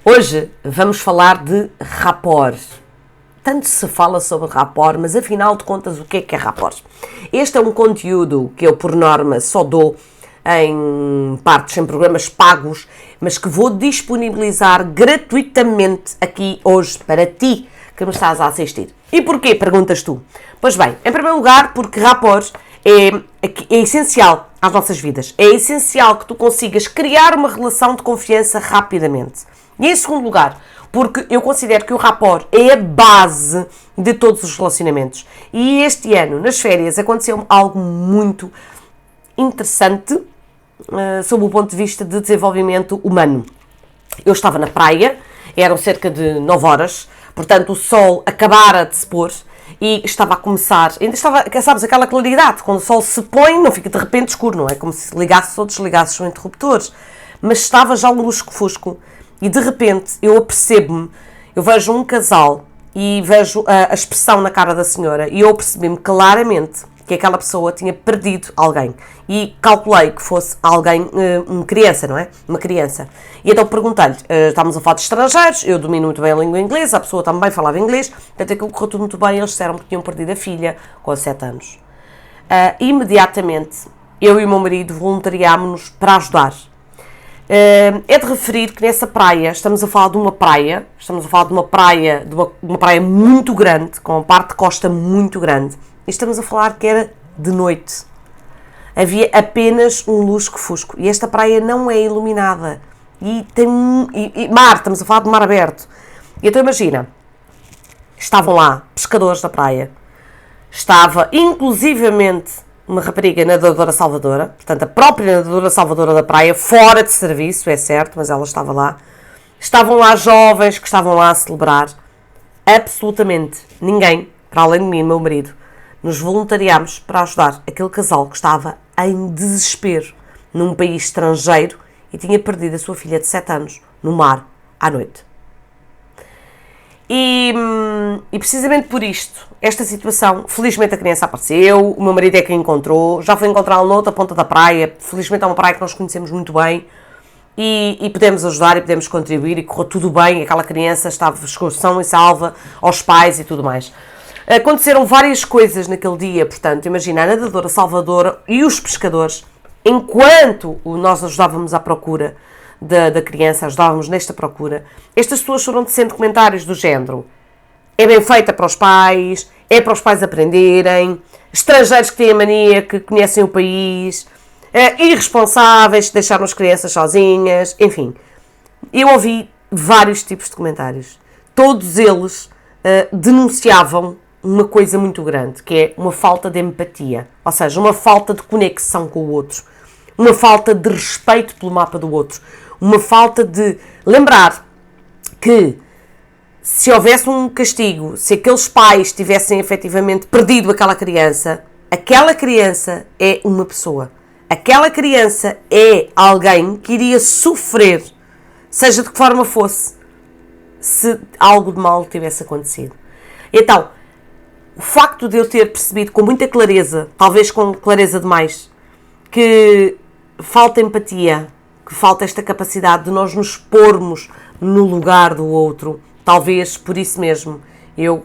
Hoje vamos falar de rapport. Tanto se fala sobre rapport, mas afinal de contas o que é rapport? Este é um conteúdo que eu por norma só dou em partes, em programas pagos, mas que vou disponibilizar gratuitamente aqui hoje para ti que me estás a assistir. E porquê, perguntas tu? Pois bem, em primeiro lugar porque rapport é essencial às nossas vidas. É essencial que tu consigas criar uma relação de confiança rapidamente. E em segundo lugar, porque eu considero que o rapport é a base de todos os relacionamentos. E este ano, nas férias, aconteceu algo muito interessante sob o ponto de vista de desenvolvimento humano. Eu estava na praia, eram cerca de 9 horas, portanto o sol acabara de se pôr e estava a começar, ainda estava, sabes, aquela claridade, quando o sol se põe não fica de repente escuro, não é como se ligasses ou desligasses os interruptores, mas estava já um lusco-fusco e de repente eu apercebo-me, eu vejo um casal e vejo a expressão na cara da senhora e eu percebi-me claramente que aquela pessoa tinha perdido alguém. E calculei que fosse alguém, uma criança, não é? Uma criança. E então perguntei-lhe, estávamos a falar de estrangeiros, eu domino muito bem a língua inglesa, a pessoa também falava inglês, portanto aquilo correu tudo muito bem, eles disseram que tinham perdido a filha com 7 anos. Imediatamente, eu e o meu marido voluntariámos-nos para ajudar. É de referir que nessa praia, estamos a falar de uma praia muito grande, com uma parte de costa muito grande, e estamos a falar que era de noite. Havia apenas um lusco-fusco. E esta praia não é iluminada. E tem mar, estamos a falar de mar aberto. E então imagina, estavam lá pescadores da praia. Estava inclusivamente uma rapariga nadadora salvadora, portanto a própria nadadora salvadora da praia, fora de serviço, é certo, mas ela estava lá. Estavam lá jovens que estavam lá a celebrar. Absolutamente ninguém, para além de mim e meu marido, nos voluntariámos para ajudar aquele casal que estava em desespero num país estrangeiro e tinha perdido a sua filha de 7 anos no mar à noite. E precisamente por isto, esta situação, felizmente a criança apareceu, o meu marido é quem encontrou, já foi encontrá-la noutra ponta da praia, felizmente é uma praia que nós conhecemos muito bem e podemos ajudar e podemos contribuir e correu tudo bem, aquela criança estava sã e salva aos pais e tudo mais. Aconteceram várias coisas naquele dia, portanto, imagina, a nadadora salvadora e os pescadores, enquanto nós ajudávamos à procura da criança, ajudávamos nesta procura, estas pessoas foram tecendo comentários do género: é bem feita para os pais, é para os pais aprenderem, estrangeiros que têm a mania, que conhecem o país, irresponsáveis que deixaram as crianças sozinhas, enfim. Eu ouvi vários tipos de comentários. Todos eles denunciavam uma coisa muito grande, que é uma falta de empatia, ou seja, uma falta de conexão com o outro, uma falta de respeito pelo mapa do outro, uma falta de lembrar que se houvesse um castigo, se aqueles pais tivessem efetivamente perdido aquela criança é uma pessoa, aquela criança é alguém que iria sofrer, seja de que forma fosse, se algo de mal tivesse acontecido. Então, o facto de eu ter percebido com muita clareza, talvez com clareza demais, que falta empatia, que falta esta capacidade de nós nos pormos no lugar do outro, talvez por isso mesmo eu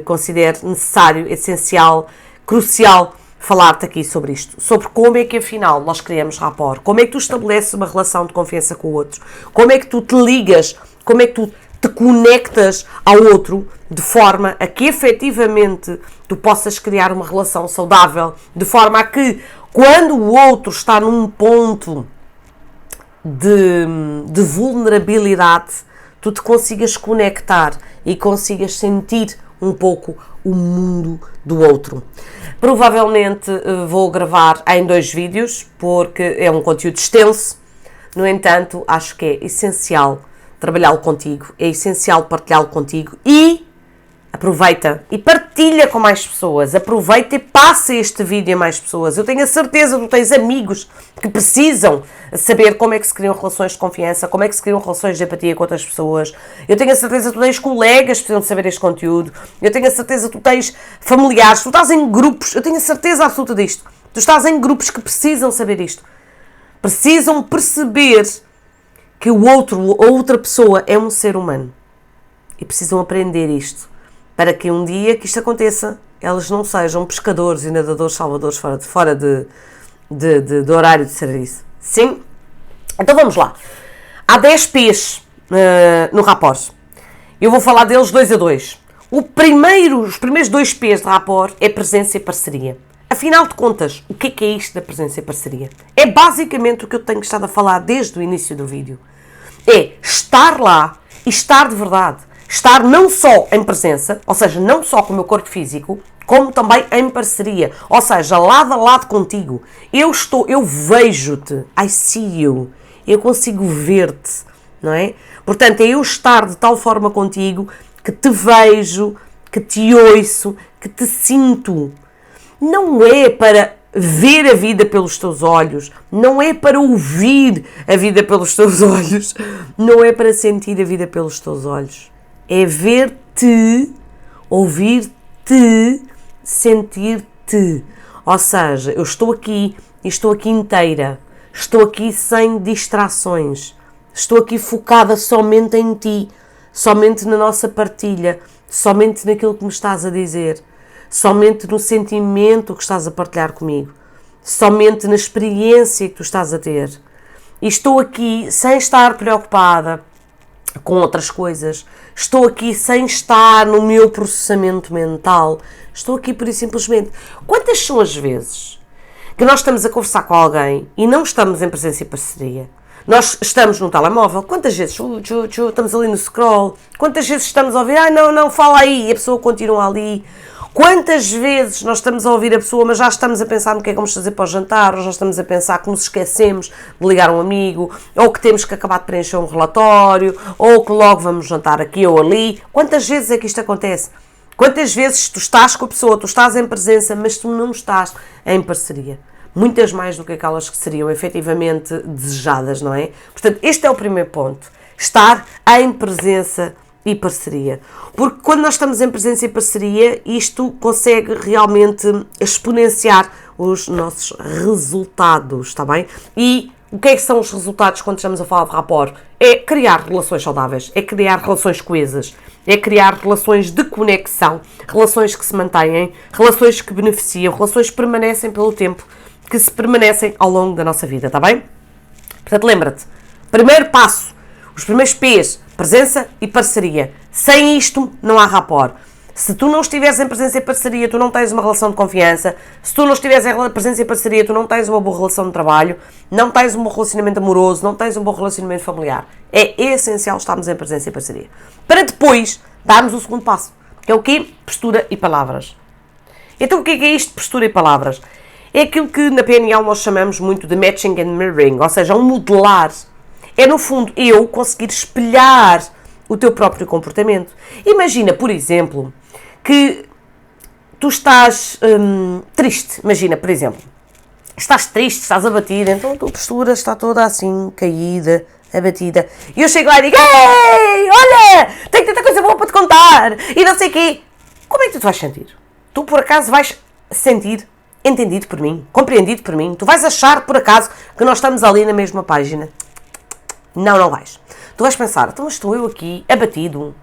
considero necessário, essencial, crucial falar-te aqui sobre isto, sobre como é que afinal nós criamos rapport, como é que tu estabeleces uma relação de confiança com o outro, como é que tu te ligas, como é que tu te conectas ao outro de forma a que efetivamente tu possas criar uma relação saudável, de forma a que quando o outro está num ponto de vulnerabilidade, tu te consigas conectar e consigas sentir um pouco o mundo do outro. Provavelmente vou gravar em 2 vídeos, porque é um conteúdo extenso, no entanto, acho que é essencial trabalhá-lo contigo, é essencial partilhá-lo contigo e aproveita e partilha com mais pessoas, aproveita e passa este vídeo a mais pessoas. Eu tenho a certeza que tu tens amigos que precisam saber como é que se criam relações de confiança, como é que se criam relações de empatia com outras pessoas. Eu tenho a certeza que tu tens colegas que precisam de saber este conteúdo. Eu tenho a certeza que tu tens familiares, tu estás em grupos, eu tenho a certeza absoluta disto. Tu estás em grupos que precisam saber isto. Precisam perceber que a outra pessoa é um ser humano. E precisam aprender isto, para que um dia que isto aconteça, elas não sejam pescadores e nadadores salvadores fora de horário de serviço. Sim? Então vamos lá. Há 10 P's no rapport. Eu vou falar deles 2 a 2. Os primeiros 2 P's de rapport é presença e parceria. Afinal de contas, o que é isto da presença e parceria? É basicamente o que eu tenho estado a falar desde o início do vídeo. É estar lá e estar de verdade. Estar não só em presença, ou seja, não só com o meu corpo físico, como também em parceria. Ou seja, lado a lado contigo. Eu vejo-te. I see you. Eu consigo ver-te, não é? Portanto, é eu estar de tal forma contigo que te vejo, que te ouço, que te sinto. Não é para ver a vida pelos teus olhos, não é para ouvir a vida pelos teus olhos, não é para sentir a vida pelos teus olhos. É ver-te, ouvir-te, sentir-te. Ou seja, eu estou aqui e estou aqui inteira, estou aqui sem distrações, estou aqui focada somente em ti, somente na nossa partilha, somente naquilo que me estás a dizer, somente no sentimento que estás a partilhar comigo, somente na experiência que tu estás a ter. E estou aqui sem estar preocupada com outras coisas, estou aqui sem estar no meu processamento mental, estou aqui pura e simplesmente. Quantas são as vezes que nós estamos a conversar com alguém e não estamos em presença e parceria? Nós estamos no telemóvel, quantas vezes estamos ali no scroll, quantas vezes estamos a ouvir, não, fala aí, e a pessoa continua ali. Quantas vezes nós estamos a ouvir a pessoa, mas já estamos a pensar no que é que vamos fazer para o jantar, ou já estamos a pensar que nos esquecemos de ligar a um amigo, ou que temos que acabar de preencher um relatório, ou que logo vamos jantar aqui ou ali. Quantas vezes é que isto acontece? Quantas vezes tu estás com a pessoa, tu estás em presença, mas tu não estás em parceria? Muitas mais do que aquelas que seriam efetivamente desejadas, não é? Portanto, este é o primeiro ponto. Estar em presença e parceria. Porque quando nós estamos em presença e parceria, isto consegue realmente exponenciar os nossos resultados, está bem? E o que é que são os resultados quando estamos a falar de rapport? É criar relações saudáveis, é criar relações coesas, é criar relações de conexão, relações que se mantêm, relações que beneficiam, relações que permanecem pelo tempo, que se permanecem ao longo da nossa vida, está bem? Portanto, lembra-te, primeiro passo, os primeiros P's, presença e parceria. Sem isto, não há rapport. Se tu não estiveres em presença e parceria, tu não tens uma relação de confiança. Se tu não estiveres em presença e parceria, tu não tens uma boa relação de trabalho, não tens um bom relacionamento amoroso, não tens um bom relacionamento familiar. É essencial estarmos em presença e parceria. Para depois darmos o segundo passo, que é o quê? Postura e palavras. Então, o que é isto, postura e palavras? É aquilo que na PNL nós chamamos muito de matching and mirroring, ou seja, um modelar. É, no fundo, eu conseguir espelhar o teu próprio comportamento. Imagina, por exemplo, que tu estás triste. Imagina, por exemplo, estás triste, estás abatida, então a tua postura está toda assim, caída, abatida. E eu chego lá e digo, ei, olha, tenho tanta coisa boa para te contar, e não sei o quê. Como é que tu te vais sentir? Tu, por acaso, vais sentir entendido por mim, compreendido por mim? Tu vais achar, por acaso, que nós estamos ali na mesma página? Não vais. Tu vais pensar, então estou eu aqui, abatido,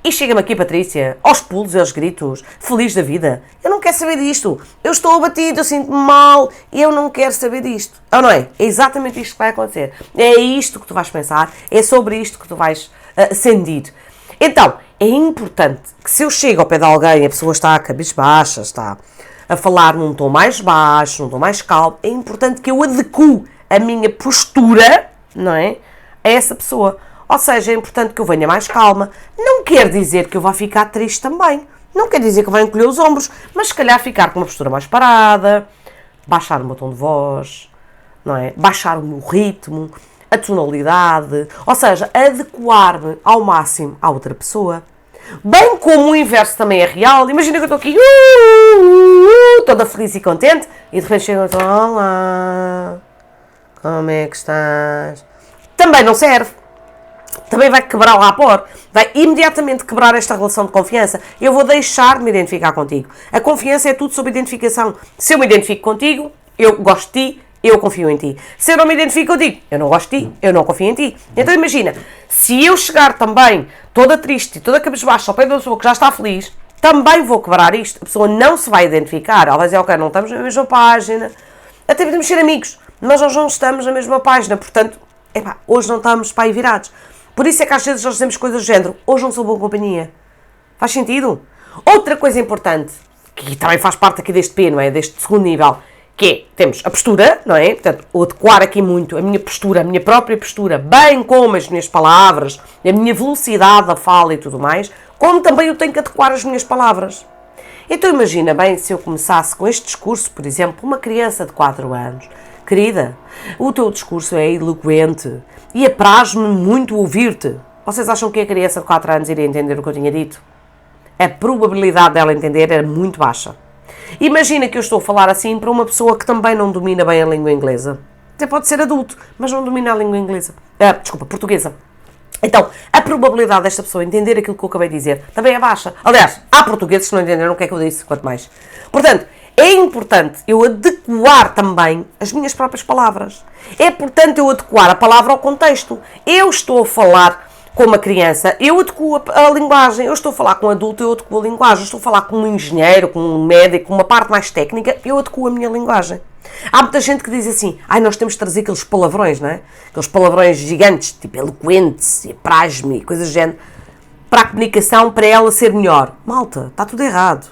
e chega-me aqui Patrícia, aos pulos e aos gritos, feliz da vida. Eu não quero saber disto. Eu estou abatido, eu sinto-me mal, e eu não quero saber disto. Ou não é? É exatamente isto que vai acontecer. É isto que tu vais pensar, é sobre isto que tu vais sentir. Então, é importante que se eu chego ao pé de alguém, a pessoa está cabisbaixa, está a falar num tom mais baixo, num tom mais calmo, é importante que eu adequo a minha postura, não é, a essa pessoa. Ou seja, é importante que eu venha mais calma. Não quer dizer que eu vá ficar triste também. Não quer dizer que eu vá encolher os ombros, mas se calhar ficar com uma postura mais parada, baixar o meu tom de voz, não é? Baixar o meu ritmo, a tonalidade, ou seja, adequar-me ao máximo à outra pessoa. Bem como o inverso também é real. Imagina que eu estou aqui toda feliz e contente e de repente chego e estou, olá, como é que estás? Também não serve. Também vai quebrar o rapport, vai imediatamente quebrar esta relação de confiança. Eu vou deixar de me identificar contigo. A confiança é tudo sobre identificação. Se eu me identifico contigo, eu gosto de ti eu confio em ti. Se eu não me identifico, eu digo, eu não gosto de ti, eu não confio em ti. Então imagina, se eu chegar também toda triste, toda cabisbaixa ao pé da pessoa que já está feliz, também vou quebrar isto. A pessoa não se vai identificar, ela vai dizer, ok, não estamos na mesma página, até podemos ser amigos, mas nós não estamos na mesma página, portanto, epá, hoje não estamos para aí virados. Por isso é que às vezes nós dizemos coisas do género, hoje não sou boa companhia. Faz sentido? Outra coisa importante, que também faz parte aqui deste P, não é? Deste segundo nível, que é, temos a postura, não é? Portanto, o adequar aqui muito a minha postura, a minha própria postura, bem como as minhas palavras, a minha velocidade da fala e tudo mais, como também eu tenho que adequar as minhas palavras. Então imagina bem se eu começasse com este discurso, por exemplo, uma criança de 4 anos. Querida, o teu discurso é eloquente e apraz-me muito ouvir-te. Vocês acham que a criança de 4 anos iria entender o que eu tinha dito? A probabilidade dela entender era muito baixa. Imagina que eu estou a falar assim para uma pessoa que também não domina bem a língua inglesa. Até pode ser adulto, mas não domina a língua inglesa. Portuguesa. Então, a probabilidade desta pessoa entender aquilo que eu acabei de dizer também é baixa. Aliás, há portugueses que não entenderam o que é que eu disse, quanto mais. Portanto, é importante eu adequar também as minhas próprias palavras. É importante eu adequar a palavra ao contexto. Eu estou a falar com uma criança, eu adequo a linguagem. Eu estou a falar com um adulto, eu adequo a linguagem. Eu estou a falar com um engenheiro, com um médico, com uma parte mais técnica, eu adequo a minha linguagem. Há muita gente que diz assim, nós temos de trazer aqueles palavrões, não é? Aqueles palavrões gigantes, tipo eloquentes, apraz-me, coisas do género, para a comunicação, para ela ser melhor. Malta, está tudo errado.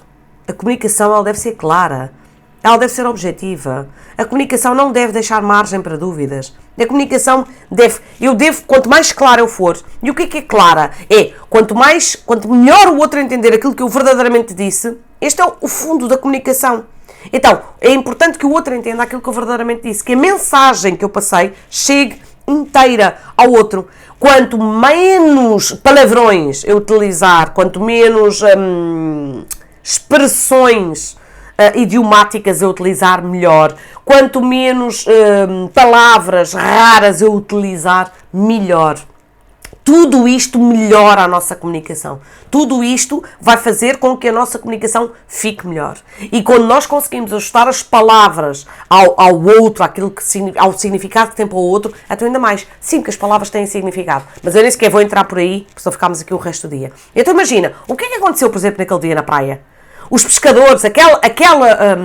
A comunicação, ela deve ser clara, ela deve ser objetiva. A comunicação não deve deixar margem para dúvidas. A comunicação quanto mais clara eu for, e o que é clara? Quanto melhor o outro entender aquilo que eu verdadeiramente disse, este é o fundo da comunicação. Então, é importante que o outro entenda aquilo que eu verdadeiramente disse, que a mensagem que eu passei chegue inteira ao outro. Quanto menos palavrões eu utilizar, quanto menos expressões idiomáticas eu utilizar, melhor. Quanto menos palavras raras eu utilizar, melhor. Tudo isto melhora a nossa comunicação. Tudo isto vai fazer com que a nossa comunicação fique melhor. E quando nós conseguimos ajustar as palavras ao outro, ao significado que tem para o outro, até ainda mais. Sim, porque as palavras têm significado. Mas eu nem sequer vou entrar por aí, porque senão ficámos aqui o resto do dia. Então imagina, o que é que aconteceu, por exemplo, naquele dia na praia? Os pescadores, aquela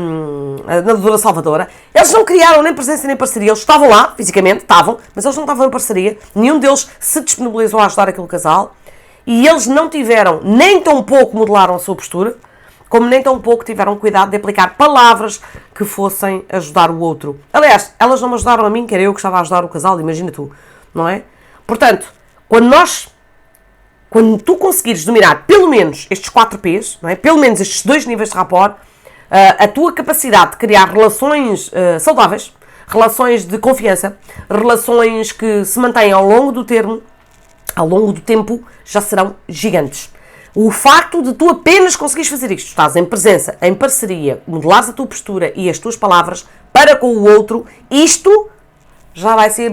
nadadora salvadora, eles não criaram nem presença nem parceria. Eles estavam lá, fisicamente, mas eles não estavam em parceria. Nenhum deles se disponibilizou a ajudar aquele casal. E eles não tiveram, nem tão pouco modelaram a sua postura, como nem tão pouco tiveram cuidado de aplicar palavras que fossem ajudar o outro. Aliás, elas não me ajudaram a mim, que era eu que estava a ajudar o casal, imagina tu, não é? Portanto, quando tu conseguires dominar pelo menos estes 4 P's, não é? Pelo menos estes 2 níveis de rapport, a tua capacidade de criar relações saudáveis, relações de confiança, relações que se mantêm ao longo do tempo, já serão gigantes. O facto de tu apenas conseguires fazer isto, estás em presença, em parceria, modelares a tua postura e as tuas palavras para com o outro, isto já vai ser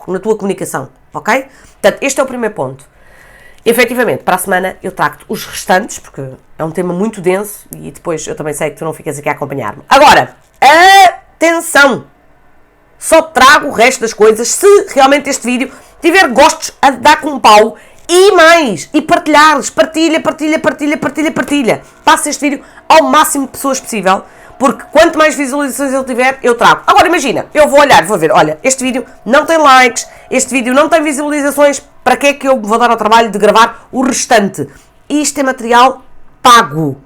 na tua comunicação, ok? Portanto, este é o primeiro ponto. Efetivamente, para a semana eu trago-te os restantes, porque é um tema muito denso e depois eu também sei que tu não ficas aqui a acompanhar-me. Agora, atenção! Só trago o resto das coisas se realmente este vídeo tiver gostos a dar com um pau e mais, e partilhares, partilha. Passa este vídeo ao máximo de pessoas possível, porque quanto mais visualizações ele tiver, eu trago. Agora imagina, eu vou olhar, vou ver, olha, este vídeo não tem likes, este vídeo não tem visualizações, para que é que eu vou dar ao trabalho de gravar o restante? Isto é material pago,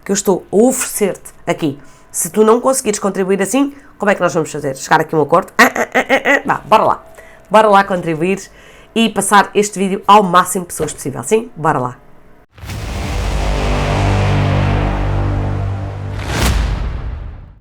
que eu estou a oferecer-te aqui. Se tu não conseguires contribuir assim, como é que nós vamos fazer? Chegar aqui a um acordo? Bora lá. Bora lá contribuir e passar este vídeo ao máximo de pessoas possível. Sim? Bora lá.